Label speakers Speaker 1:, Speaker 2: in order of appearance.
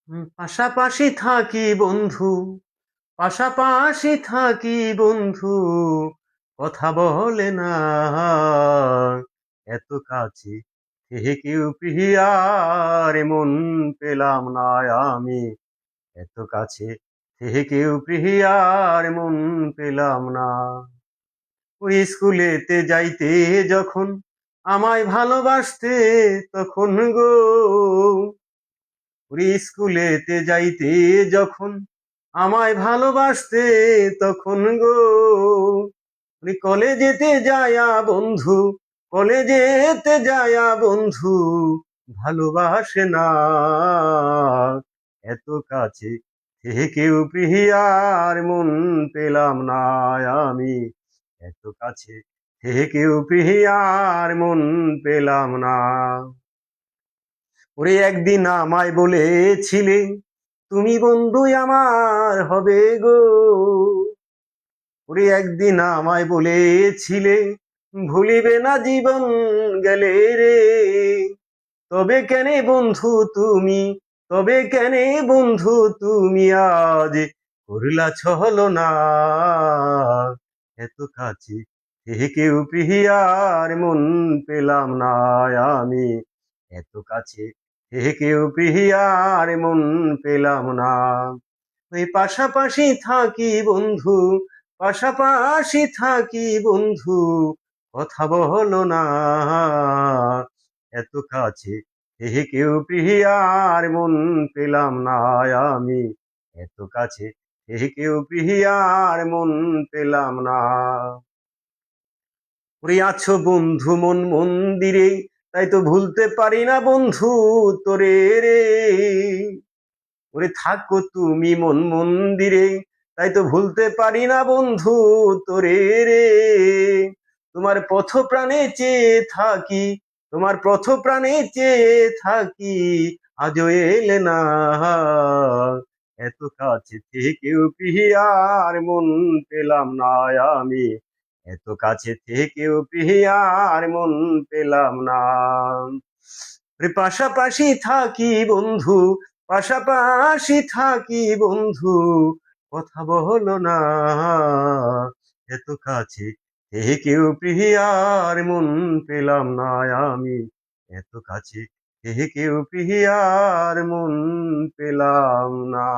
Speaker 1: পাশাপাশি থাকি বন্ধু, পাশাপাশি থাকি বন্ধু, কথা বলে না। এত কাছে থেকেও প্রিয়ার মন পেলাম না আমি। এত কাছে থেকেও প্রিয়ার মন পেলাম না। ওই স্কুলেতে যাইতে যখন আমায় ভালোবাসতে তখন গো, ওরে স্কুলেতে যাইতে যখন আমায় ভালোবাসতে তখন গো, ওরে কলেজেতে যায়া বন্ধু, কলেজেতে যায়া বন্ধু ভালোবাসে না। এত কাছে থেকেও প্রিয়ার মন পেলাম না আমি। এত কাছে থেকেও প্রিয়ার মন পেলাম না। ওরে একদিন আমায় বলেছিলে তুমি বন্ধু আমার হবে গো। ওরে একদিন আমায় বলেছিলে ভুলিবে না জীবন গেলে রে। তবে কেন বন্ধু তুমি, তবে কেন বন্ধু তুমি আজ করলা ছলনা। এত কাছে থেকেও প্রিয়ার মন পেলাম না আমি। এত কাছে থেকেও প্রিয়ার মন পেলাম না। ওই পাশাপাশি থাকি বন্ধু, পাশাপাশি থাকি বন্ধু, কথা বলো না। এত কাছে থেকেও প্রিয়ার মন পেলাম না আমি। এত কাছে থেকেও প্রিয়ার মন পেলাম না। ওরে আছো বন্ধু মন মন্দিরে, তাই তো ভুলতে পারি না বন্ধু তোরে রে। ওরে থাকো তুমি মন মন্দিরে, তাই তো ভুলতে পারি না বন্ধু তোরে রে। তোমার পথ প্রাণে চেয়ে থাকি, তোমার পথ প্রাণে চেয়ে থাকি, আজও এলে না। এত কাছে থেকেও প্রিয়ার মন পেলাম না আমি। এত কাছে থেকেও প্রিয়ার মন পেলাম না। পাশাপাশি থাকি বন্ধু, পাশাপাশি থাকি বন্ধু, কথা বলো না। এত কাছে থেকেও প্রিয়ার মন পেলাম না আমি। এত কাছে থেকেও প্রিয়ার মন পেলাম না।